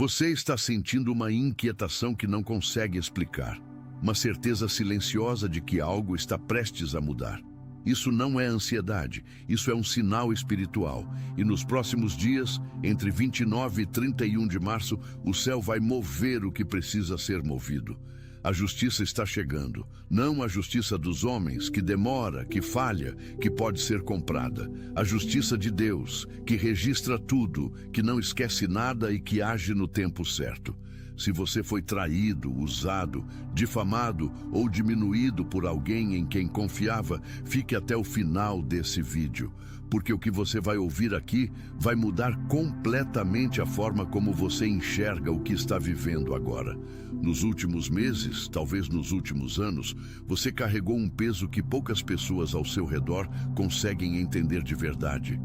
Você está sentindo uma inquietação que não consegue explicar, uma certeza silenciosa de que algo está prestes a mudar. Isso não é ansiedade, isso é um sinal espiritual. E nos próximos dias, entre 29 e 31 de março, o céu vai mover o que precisa ser movido. A justiça está chegando, não a justiça dos homens, que demora, que falha, que pode ser comprada. A justiça de Deus, que registra tudo, que não esquece nada e que age no tempo certo. Se você foi traído, usado, difamado ou diminuído por alguém em quem confiava, fique até o final desse vídeo, porque o que você vai ouvir aqui vai mudar completamente a forma como você enxerga o que está vivendo agora. Nos últimos meses, talvez nos últimos anos, você carregou um peso que poucas pessoas ao seu redor conseguem entender de verdade.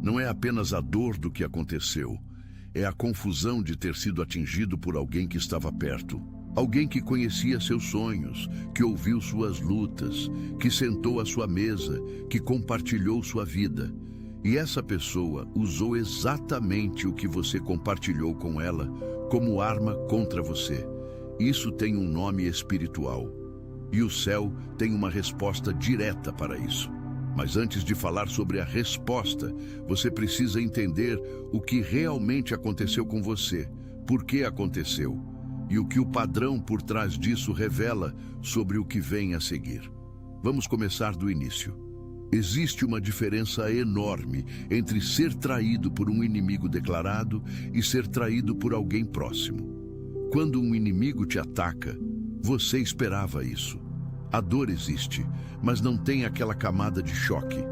Não é apenas a dor do que aconteceu. É a confusão de ter sido atingido por alguém que estava perto. Alguém que conhecia seus sonhos, que ouviu suas lutas, que sentou à sua mesa, que compartilhou sua vida. E essa pessoa usou exatamente o que você compartilhou com ela como arma contra você. Isso tem um nome espiritual. E o céu tem uma resposta direta para isso. Mas antes de falar sobre a resposta, você precisa entender o que realmente aconteceu com você, por que aconteceu, e o que o padrão por trás disso revela sobre o que vem a seguir. Vamos começar do início. Existe uma diferença enorme entre ser traído por um inimigo declarado e ser traído por alguém próximo. Quando um inimigo te ataca, você esperava isso. A dor existe, mas não tem aquela camada de choque.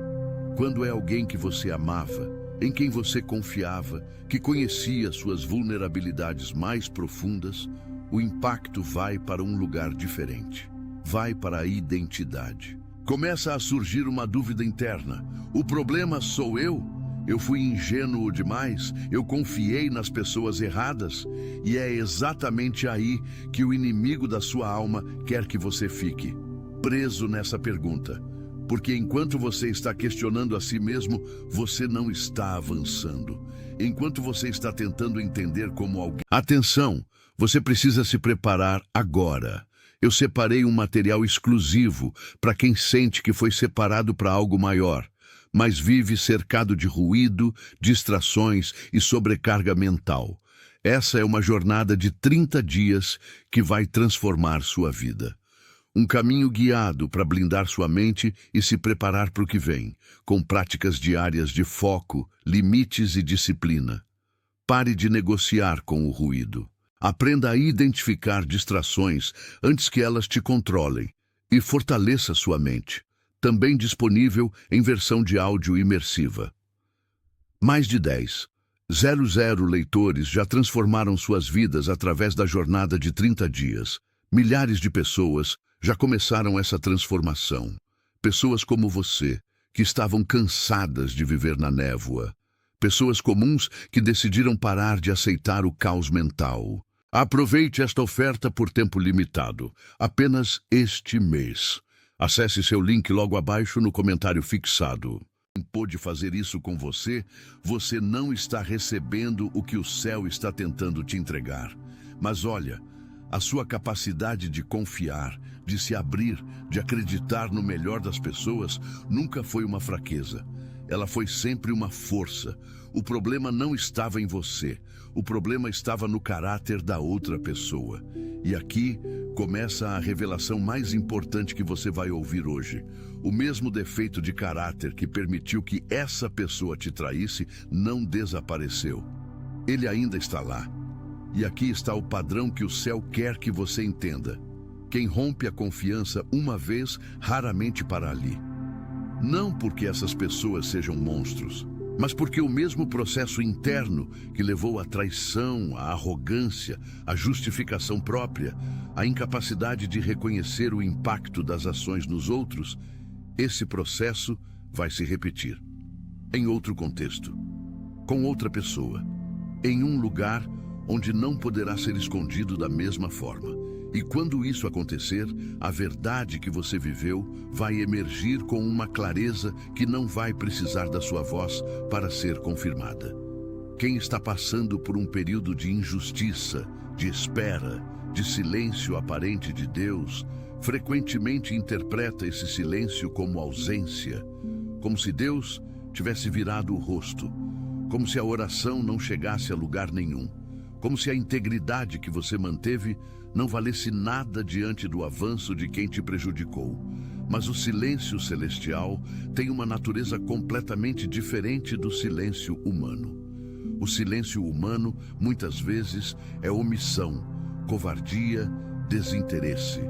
Quando é alguém que você amava, em quem você confiava, que conhecia suas vulnerabilidades mais profundas, o impacto vai para um lugar diferente. Vai para a identidade. Começa a surgir uma dúvida interna. O problema sou eu? Eu fui ingênuo demais? Eu confiei nas pessoas erradas? E é exatamente aí que o inimigo da sua alma quer que você fique. Preso nessa pergunta, porque enquanto você está questionando a si mesmo, você não está avançando. Enquanto você está tentando entender como alguém... Atenção, você precisa se preparar agora. Eu separei um material exclusivo para quem sente que foi separado para algo maior, mas vive cercado de ruído, distrações e sobrecarga mental. Essa é uma jornada de 30 dias que vai transformar sua vida. Um caminho guiado para blindar sua mente e se preparar para o que vem, com práticas diárias de foco, limites e disciplina. Pare de negociar com o ruído. Aprenda a identificar distrações antes que elas te controlem e fortaleça sua mente. Também disponível em versão de áudio imersiva. Mais de 10,000 leitores já transformaram suas vidas através da jornada de 30 dias. Milhares de pessoas já começaram essa transformação. Pessoas como você, que estavam cansadas de viver na névoa. Pessoas comuns que decidiram parar de aceitar o caos mental. Aproveite esta oferta por tempo limitado, apenas este mês. Acesse seu link logo abaixo no comentário fixado. Quem pôde fazer isso com você, você não está recebendo o que o céu está tentando te entregar. Mas olha, a sua capacidade de confiar, de se abrir, de acreditar no melhor das pessoas, nunca foi uma fraqueza. Ela foi sempre uma força. O problema não estava em você. O problema estava no caráter da outra pessoa. E aqui começa a revelação mais importante que você vai ouvir hoje. O mesmo defeito de caráter que permitiu que essa pessoa te traísse não desapareceu. Ele ainda está lá. E aqui está o padrão que o céu quer que você entenda. Quem rompe a confiança uma vez, raramente para ali. Não porque essas pessoas sejam monstros, mas porque o mesmo processo interno que levou à traição, à arrogância, à justificação própria, à incapacidade de reconhecer o impacto das ações nos outros, esse processo vai se repetir. Em outro contexto, com outra pessoa, em um lugar onde não poderá ser escondido da mesma forma. E quando isso acontecer, a verdade que você viveu vai emergir com uma clareza que não vai precisar da sua voz para ser confirmada. Quem está passando por um período de injustiça, de espera, de silêncio aparente de Deus, frequentemente interpreta esse silêncio como ausência, como se Deus tivesse virado o rosto, como se a oração não chegasse a lugar nenhum, como se a integridade que você manteve não valesse nada diante do avanço de quem te prejudicou. Mas o silêncio celestial tem uma natureza completamente diferente do silêncio humano. O silêncio humano, muitas vezes, é omissão, covardia, desinteresse.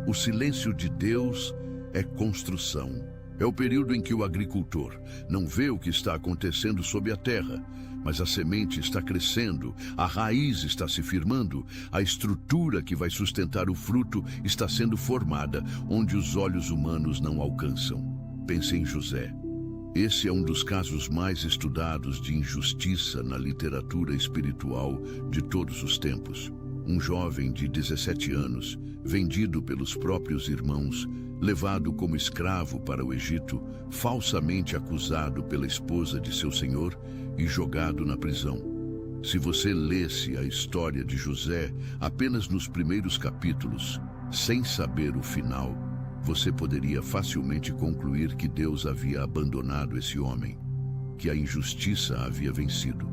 O silêncio de Deus é construção. É o período em que o agricultor não vê o que está acontecendo sob a terra, mas a semente está crescendo, a raiz está se firmando, a estrutura que vai sustentar o fruto está sendo formada, onde os olhos humanos não alcançam. Pense em José. Esse é um dos casos mais estudados de injustiça na literatura espiritual de todos os tempos. Um jovem de 17 anos, vendido pelos próprios irmãos, levado como escravo para o Egito, falsamente acusado pela esposa de seu senhor e jogado na prisão. Se você lesse a história de José apenas nos primeiros capítulos, sem saber o final, você poderia facilmente concluir que Deus havia abandonado esse homem, que a injustiça havia vencido,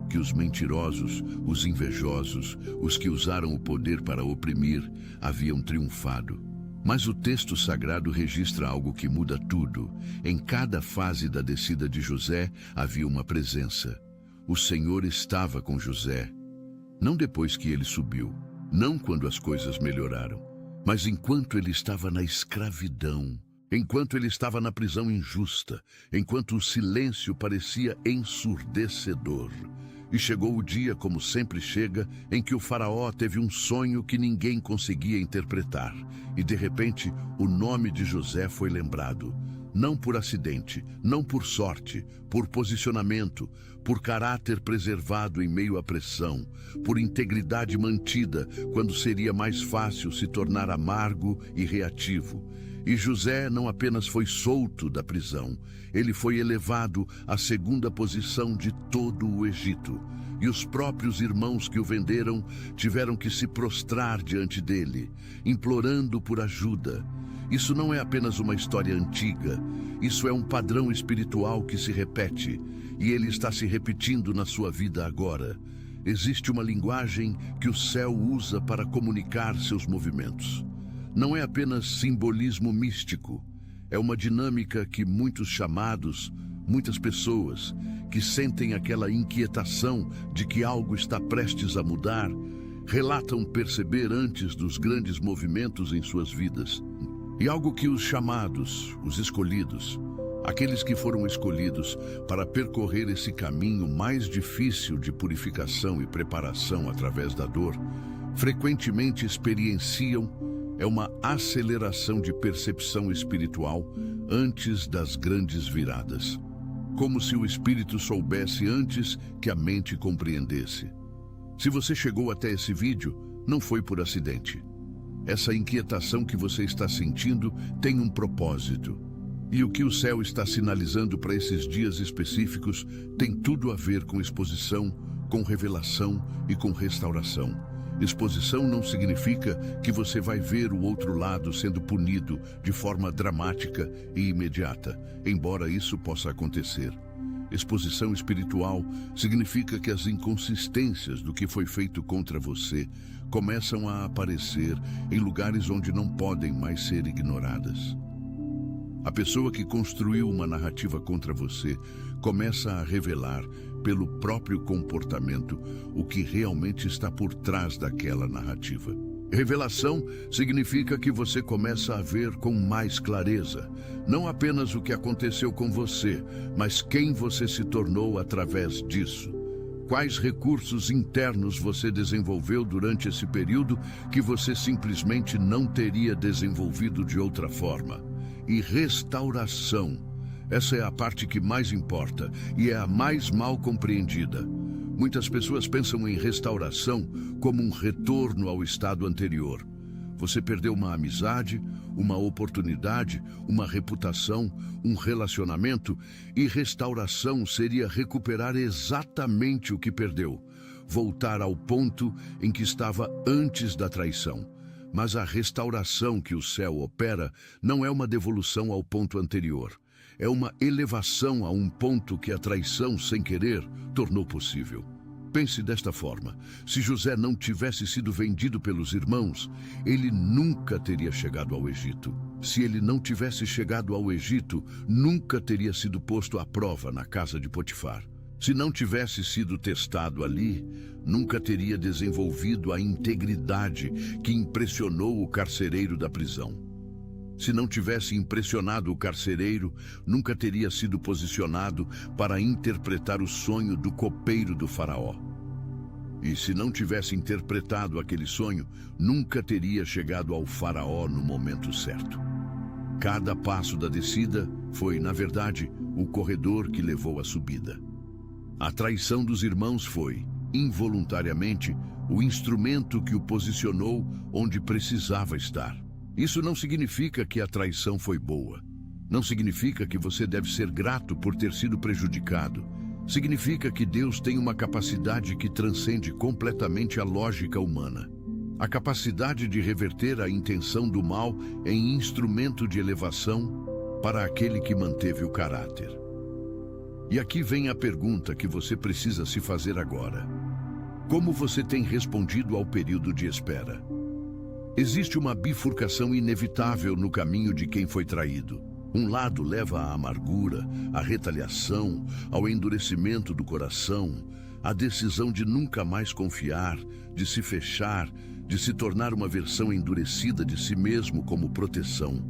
que os mentirosos, os invejosos, os que usaram o poder para oprimir, haviam triunfado. Mas o texto sagrado registra algo que muda tudo. Em cada fase da descida de José havia uma presença. O Senhor estava com José, não depois que ele subiu, não quando as coisas melhoraram, mas enquanto ele estava na escravidão, enquanto ele estava na prisão injusta, enquanto o silêncio parecia ensurdecedor. E chegou o dia, como sempre chega, em que o faraó teve um sonho que ninguém conseguia interpretar. E de repente, o nome de José foi lembrado. Não por acidente, não por sorte, por posicionamento, por caráter preservado em meio à pressão, por integridade mantida quando seria mais fácil se tornar amargo e reativo. E José não apenas foi solto da prisão, ele foi elevado à segunda posição de todo o Egito. E os próprios irmãos que o venderam tiveram que se prostrar diante dele, implorando por ajuda. Isso não é apenas uma história antiga, isso é um padrão espiritual que se repete, e ele está se repetindo na sua vida agora. Existe uma linguagem que o céu usa para comunicar seus movimentos. Não é apenas simbolismo místico, é uma dinâmica que muitos chamados, muitas pessoas que sentem aquela inquietação de que algo está prestes a mudar, relatam perceber antes dos grandes movimentos em suas vidas. E algo que os chamados, os escolhidos, aqueles que foram escolhidos para percorrer esse caminho mais difícil de purificação e preparação através da dor, frequentemente experienciam é uma aceleração de percepção espiritual antes das grandes viradas. Como se o espírito soubesse antes que a mente compreendesse. Se você chegou até esse vídeo, não foi por acidente. Essa inquietação que você está sentindo tem um propósito. E o que o céu está sinalizando para esses dias específicos tem tudo a ver com exposição, com revelação e com restauração. Exposição não significa que você vai ver o outro lado sendo punido de forma dramática e imediata, embora isso possa acontecer. Exposição espiritual significa que as inconsistências do que foi feito contra você começam a aparecer em lugares onde não podem mais ser ignoradas. A pessoa que construiu uma narrativa contra você começa a revelar, pelo próprio comportamento, o que realmente está por trás daquela narrativa. Revelação significa que você começa a ver com mais clareza, não apenas o que aconteceu com você, mas quem você se tornou através disso. Quais recursos internos você desenvolveu durante esse período que você simplesmente não teria desenvolvido de outra forma. E restauração. Essa é a parte que mais importa e é a mais mal compreendida. Muitas pessoas pensam em restauração como um retorno ao estado anterior. Você perdeu uma amizade, uma oportunidade, uma reputação, um relacionamento, e restauração seria recuperar exatamente o que perdeu, voltar ao ponto em que estava antes da traição. Mas a restauração que o céu opera não é uma devolução ao ponto anterior. É uma elevação a um ponto que a traição, sem querer, tornou possível. Pense desta forma: se José não tivesse sido vendido pelos irmãos, ele nunca teria chegado ao Egito. Se ele não tivesse chegado ao Egito, nunca teria sido posto à prova na casa de Potifar. Se não tivesse sido testado ali, nunca teria desenvolvido a integridade que impressionou o carcereiro da prisão. Se não tivesse impressionado o carcereiro, nunca teria sido posicionado para interpretar o sonho do copeiro do faraó. E se não tivesse interpretado aquele sonho, nunca teria chegado ao faraó no momento certo. Cada passo da descida foi, na verdade, o corredor que levou à subida. A traição dos irmãos foi, involuntariamente, o instrumento que o posicionou onde precisava estar. Isso não significa que a traição foi boa. Não significa que você deve ser grato por ter sido prejudicado. Significa que Deus tem uma capacidade que transcende completamente a lógica humana. A capacidade de reverter a intenção do mal em instrumento de elevação para aquele que manteve o caráter. E aqui vem a pergunta que você precisa se fazer agora. Como você tem respondido ao período de espera? Existe uma bifurcação inevitável no caminho de quem foi traído. Um lado leva à amargura, à retaliação, ao endurecimento do coração, à decisão de nunca mais confiar, de se fechar, de se tornar uma versão endurecida de si mesmo como proteção.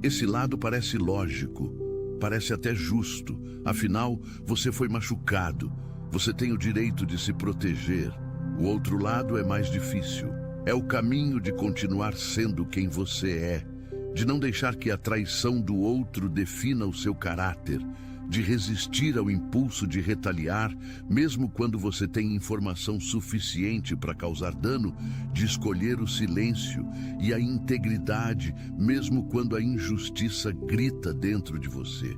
Esse lado parece lógico, parece até justo. Afinal, você foi machucado, você tem o direito de se proteger. O outro lado é mais difícil. É o caminho de continuar sendo quem você é, de não deixar que a traição do outro defina o seu caráter, de resistir ao impulso de retaliar, mesmo quando você tem informação suficiente para causar dano, de escolher o silêncio e a integridade, mesmo quando a injustiça grita dentro de você.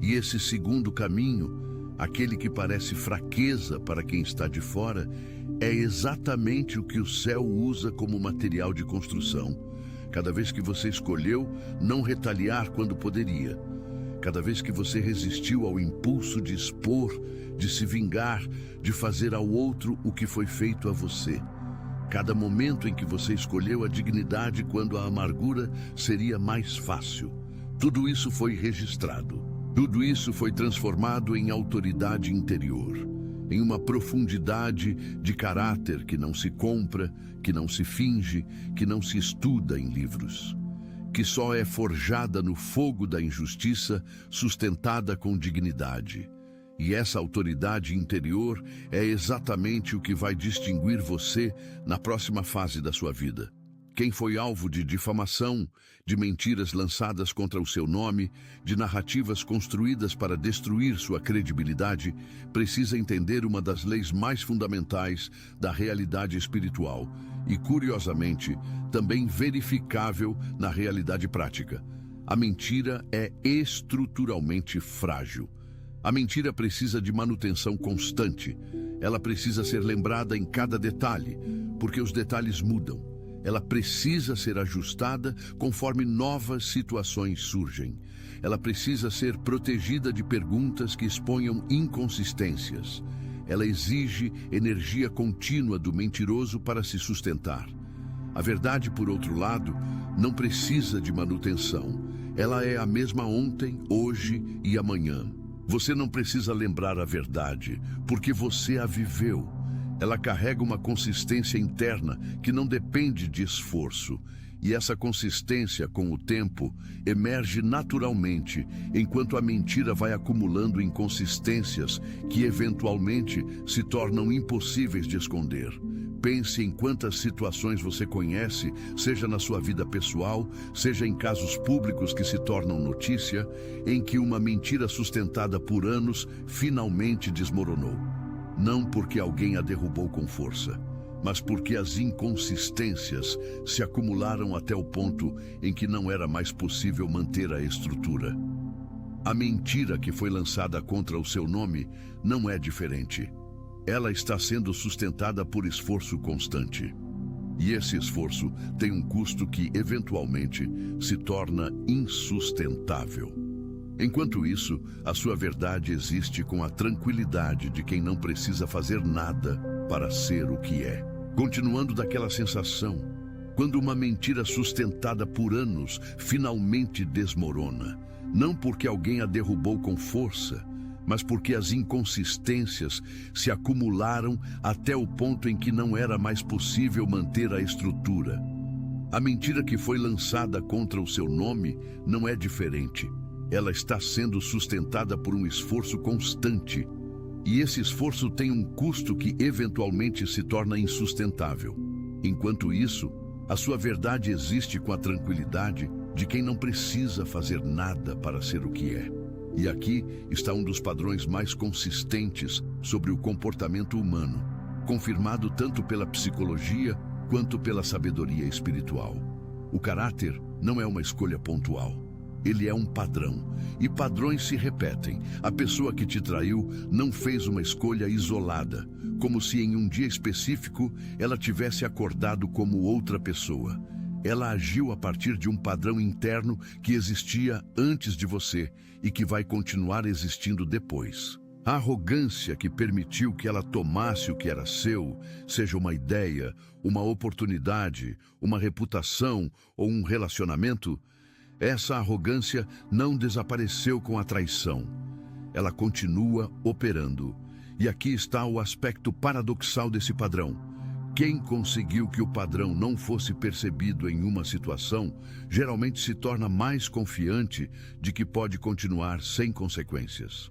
E esse segundo caminho, aquele que parece fraqueza para quem está de fora, é exatamente o que o céu usa como material de construção. Cada vez que você escolheu não retaliar quando poderia, cada vez que você resistiu ao impulso de expor, de se vingar, de fazer ao outro o que foi feito a você, cada momento em que você escolheu a dignidade quando a amargura seria mais fácil, tudo isso foi registrado. Tudo isso foi transformado em autoridade interior, em uma profundidade de caráter que não se compra, que não se finge, que não se estuda em livros, que só é forjada no fogo da injustiça, sustentada com dignidade. E essa autoridade interior é exatamente o que vai distinguir você na próxima fase da sua vida. Quem foi alvo de difamação, de mentiras lançadas contra o seu nome, de narrativas construídas para destruir sua credibilidade, precisa entender uma das leis mais fundamentais da realidade espiritual e, curiosamente, também verificável na realidade prática. A mentira é estruturalmente frágil. A mentira precisa de manutenção constante. Ela precisa ser lembrada em cada detalhe, porque os detalhes mudam. Ela precisa ser ajustada conforme novas situações surgem. Ela precisa ser protegida de perguntas que exponham inconsistências. Ela exige energia contínua do mentiroso para se sustentar. A verdade, por outro lado, não precisa de manutenção. Ela é a mesma ontem, hoje e amanhã. Você não precisa lembrar a verdade, porque você a viveu. Ela carrega uma consistência interna que não depende de esforço. E essa consistência, com o tempo, emerge naturalmente, enquanto a mentira vai acumulando inconsistências que, eventualmente, se tornam impossíveis de esconder. Pense em quantas situações você conhece, seja na sua vida pessoal, seja em casos públicos que se tornam notícia, em que uma mentira sustentada por anos finalmente desmoronou. Não porque alguém a derrubou com força, mas porque as inconsistências se acumularam até o ponto em que não era mais possível manter a estrutura. A mentira que foi lançada contra o seu nome não é diferente. Ela está sendo sustentada por esforço constante. E esse esforço tem um custo que, eventualmente, se torna insustentável. Enquanto isso, a sua verdade existe com a tranquilidade de quem não precisa fazer nada para ser o que é. Continuando daquela sensação, quando uma mentira sustentada por anos finalmente desmorona, não porque alguém a derrubou com força, mas porque as inconsistências se acumularam até o ponto em que não era mais possível manter a estrutura. A mentira que foi lançada contra o seu nome não é diferente. Ela está sendo sustentada por um esforço constante. E esse esforço tem um custo que eventualmente se torna insustentável. Enquanto isso, a sua verdade existe com a tranquilidade de quem não precisa fazer nada para ser o que é. E aqui está um dos padrões mais consistentes sobre o comportamento humano, confirmado tanto pela psicologia quanto pela sabedoria espiritual. O caráter não é uma escolha pontual. Ele é um padrão, e padrões se repetem. A pessoa que te traiu não fez uma escolha isolada, como se em um dia específico ela tivesse acordado como outra pessoa. Ela agiu a partir de um padrão interno que existia antes de você e que vai continuar existindo depois. A arrogância que permitiu que ela tomasse o que era seu, seja uma ideia, uma oportunidade, uma reputação ou um relacionamento, essa arrogância não desapareceu com a traição. Ela continua operando. E aqui está o aspecto paradoxal desse padrão. Quem conseguiu que o padrão não fosse percebido em uma situação, geralmente se torna mais confiante de que pode continuar sem consequências.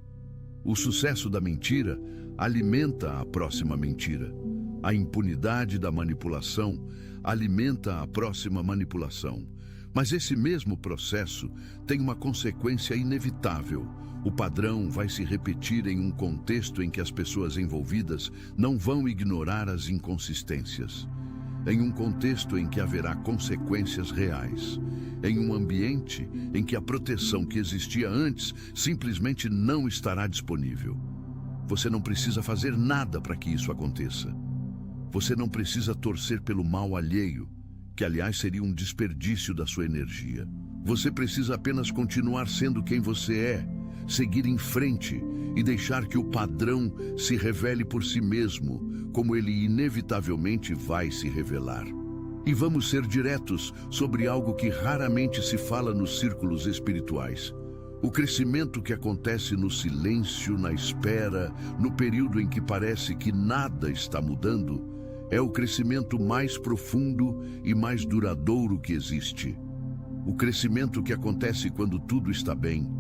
O sucesso da mentira alimenta a próxima mentira. A impunidade da manipulação alimenta a próxima manipulação. Mas esse mesmo processo tem uma consequência inevitável. O padrão vai se repetir em um contexto em que as pessoas envolvidas não vão ignorar as inconsistências. Em um contexto em que haverá consequências reais. Em um ambiente em que a proteção que existia antes simplesmente não estará disponível. Você não precisa fazer nada para que isso aconteça. Você não precisa torcer pelo mal alheio, que aliás seria um desperdício da sua energia. Você precisa apenas continuar sendo quem você é, seguir em frente e deixar que o padrão se revele por si mesmo, como ele inevitavelmente vai se revelar. E vamos ser diretos sobre algo que raramente se fala nos círculos espirituais. O crescimento que acontece no silêncio, na espera, no período em que parece que nada está mudando, é o crescimento mais profundo e mais duradouro que existe. O crescimento que acontece quando tudo está bem,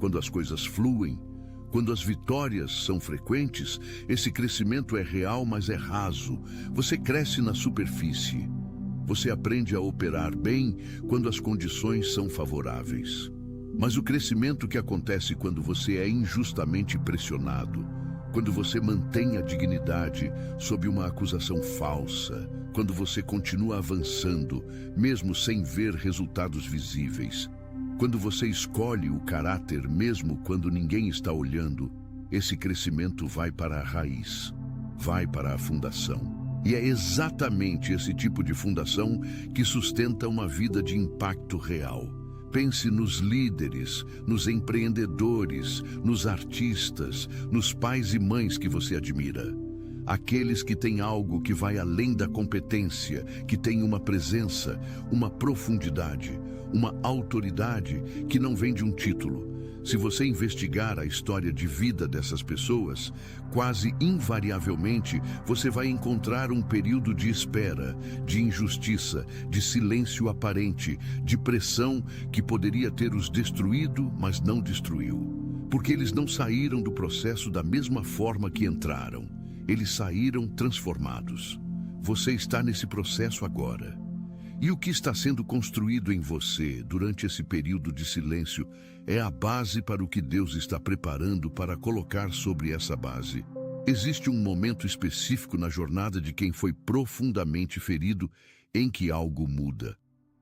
quando as coisas fluem, quando as vitórias são frequentes. Esse crescimento é real, mas é raso. Você cresce na superfície. Você aprende a operar bem quando as condições são favoráveis. Mas o crescimento que acontece quando você é injustamente pressionado, quando você mantém a dignidade sob uma acusação falsa, quando você continua avançando, mesmo sem ver resultados visíveis, quando você escolhe o caráter mesmo quando ninguém está olhando, esse crescimento vai para a raiz, vai para a fundação. E é exatamente esse tipo de fundação que sustenta uma vida de impacto real. Pense nos líderes, nos empreendedores, nos artistas, nos pais e mães que você admira. Aqueles que têm algo que vai além da competência, que têm uma presença, uma profundidade, uma autoridade que não vem de um título. Se você investigar a história de vida dessas pessoas, quase invariavelmente você vai encontrar um período de espera, de injustiça, de silêncio aparente, de pressão que poderia ter os destruído, mas não destruiu. Porque eles não saíram do processo da mesma forma que entraram. Eles saíram transformados. Você está nesse processo agora. E o que está sendo construído em você durante esse período de silêncio é a base para o que Deus está preparando para colocar sobre essa base. Existe um momento específico na jornada de quem foi profundamente ferido em que algo muda.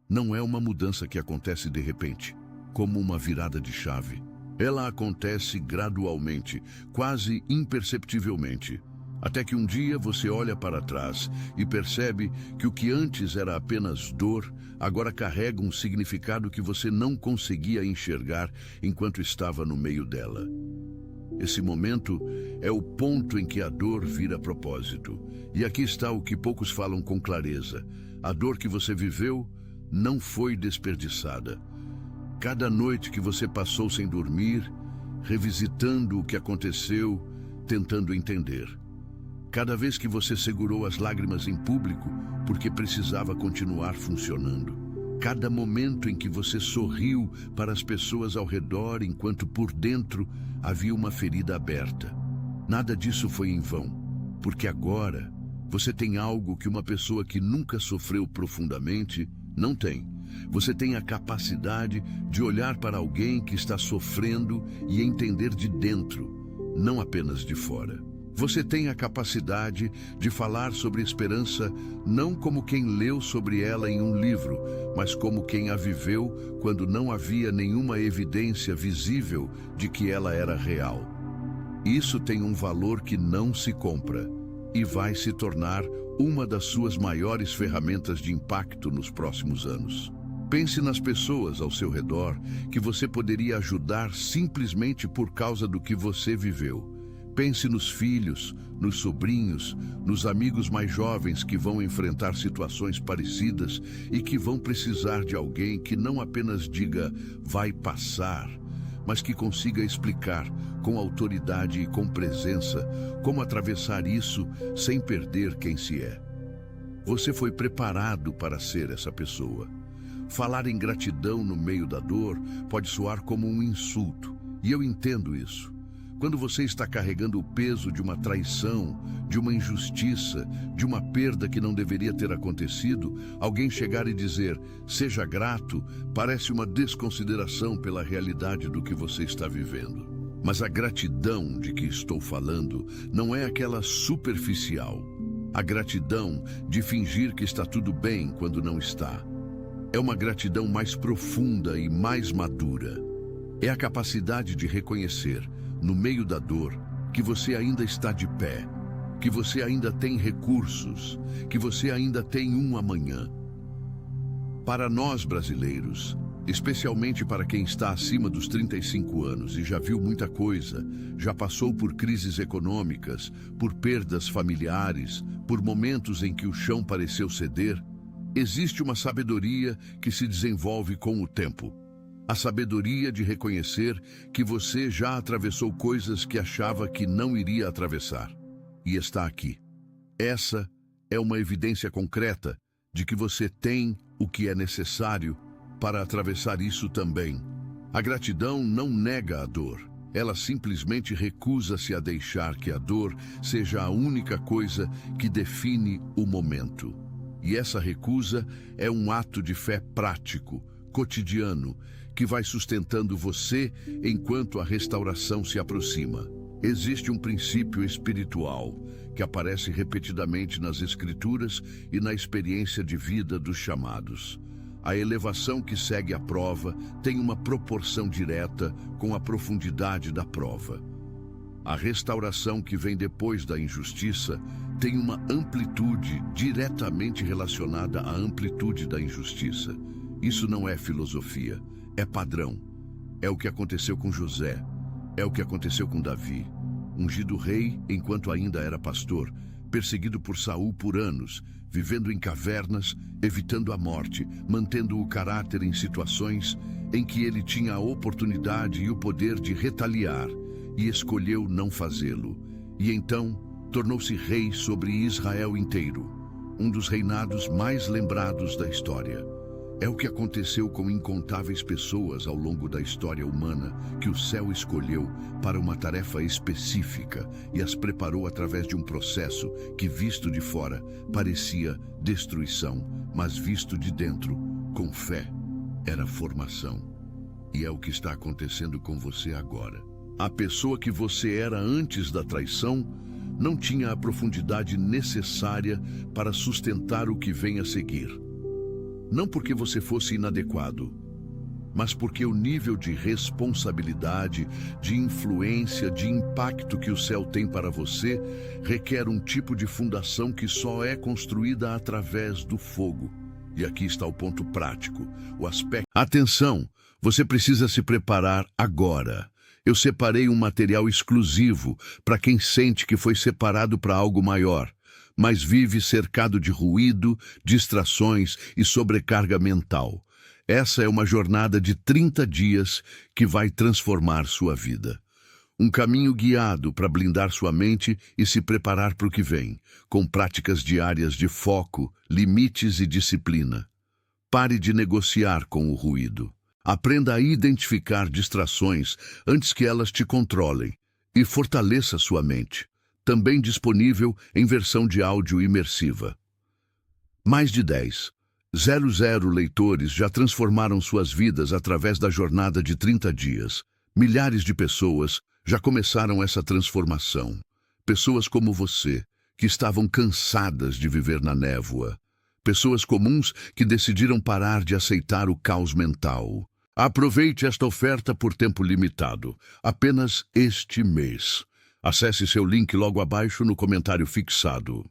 Não é uma mudança que acontece de repente, como uma virada de chave. Ela acontece gradualmente, quase imperceptivelmente, até que um dia você olha para trás e percebe que o que antes era apenas dor, agora carrega um significado que você não conseguia enxergar enquanto estava no meio dela. Esse momento é o ponto em que a dor vira propósito. E aqui está o que poucos falam com clareza. A dor que você viveu não foi desperdiçada. Cada noite que você passou sem dormir, revisitando o que aconteceu, tentando entender. Cada vez que você segurou as lágrimas em público, porque precisava continuar funcionando. Cada momento em que você sorriu para as pessoas ao redor, enquanto por dentro havia uma ferida aberta. Nada disso foi em vão, porque agora você tem algo que uma pessoa que nunca sofreu profundamente não tem. Você tem a capacidade de olhar para alguém que está sofrendo e entender de dentro, não apenas de fora. Você tem a capacidade de falar sobre esperança não como quem leu sobre ela em um livro, mas como quem a viveu quando não havia nenhuma evidência visível de que ela era real. Isso tem um valor que não se compra e vai se tornar uma das suas maiores ferramentas de impacto nos próximos anos. Pense nas pessoas ao seu redor que você poderia ajudar simplesmente por causa do que você viveu. Pense nos filhos, nos sobrinhos, nos amigos mais jovens que vão enfrentar situações parecidas e que vão precisar de alguém que não apenas diga "vai passar", mas que consiga explicar com autoridade e com presença como atravessar isso sem perder quem se é. Você foi preparado para ser essa pessoa. Falar em gratidão no meio da dor pode soar como um insulto, e eu entendo isso. Quando você está carregando o peso de uma traição, de uma injustiça, de uma perda que não deveria ter acontecido, alguém chegar e dizer "seja grato" parece uma desconsideração pela realidade do que você está vivendo. Mas a gratidão de que estou falando não é aquela superficial. A gratidão de fingir que está tudo bem quando não está. É uma gratidão mais profunda e mais madura. É a capacidade de reconhecer, no meio da dor, que você ainda está de pé, que você ainda tem recursos, que você ainda tem um amanhã. Para nós brasileiros, especialmente para quem está acima dos 35 anos e já viu muita coisa, já passou por crises econômicas, por perdas familiares, por momentos em que o chão pareceu ceder, existe uma sabedoria que se desenvolve com o tempo. A sabedoria de reconhecer que você já atravessou coisas que achava que não iria atravessar. E está aqui. Essa é uma evidência concreta de que você tem o que é necessário para atravessar isso também. A gratidão não nega a dor. Ela simplesmente recusa-se a deixar que a dor seja a única coisa que define o momento. E essa recusa é um ato de fé prático, cotidiano, que vai sustentando você enquanto a restauração se aproxima. Existe um princípio espiritual que aparece repetidamente nas Escrituras e na experiência de vida dos chamados. A elevação que segue a prova tem uma proporção direta com a profundidade da prova. A restauração que vem depois da injustiça tem uma amplitude diretamente relacionada à amplitude da injustiça. Isso não é filosofia, é padrão. É o que aconteceu com José, é o que aconteceu com Davi, ungido rei enquanto ainda era pastor, perseguido por Saul por anos, vivendo em cavernas, evitando a morte, mantendo o caráter em situações em que ele tinha a oportunidade e o poder de retaliar, e escolheu não fazê-lo. E então tornou-se rei sobre Israel inteiro, um dos reinados mais lembrados da história. É o que aconteceu com incontáveis pessoas ao longo da história humana que o céu escolheu para uma tarefa específica e as preparou através de um processo que, visto de fora, parecia destruição, mas visto de dentro, com fé, era formação. E é o que está acontecendo com você agora. A pessoa que você era antes da traição não tinha a profundidade necessária para sustentar o que vem a seguir. Não porque você fosse inadequado, mas porque o nível de responsabilidade, de influência, de impacto que o céu tem para você requer um tipo de fundação que só é construída através do fogo. E aqui está o ponto prático, o aspecto. Atenção, você precisa se preparar agora. Eu separei um material exclusivo para quem sente que foi separado para algo maior, mas vive cercado de ruído, distrações e sobrecarga mental. Essa é uma jornada de 30 dias que vai transformar sua vida. Um caminho guiado para blindar sua mente e se preparar para o que vem, com práticas diárias de foco, limites e disciplina. Pare de negociar com o ruído. Aprenda a identificar distrações antes que elas te controlem e fortaleça sua mente. Também disponível em versão de áudio imersiva. Mais de 10,00 leitores já transformaram suas vidas através da jornada de 30 dias. Milhares de pessoas já começaram essa transformação. Pessoas como você, que estavam cansadas de viver na névoa. Pessoas comuns que decidiram parar de aceitar o caos mental. Aproveite esta oferta por tempo limitado, apenas este mês. Acesse seu link logo abaixo no comentário fixado.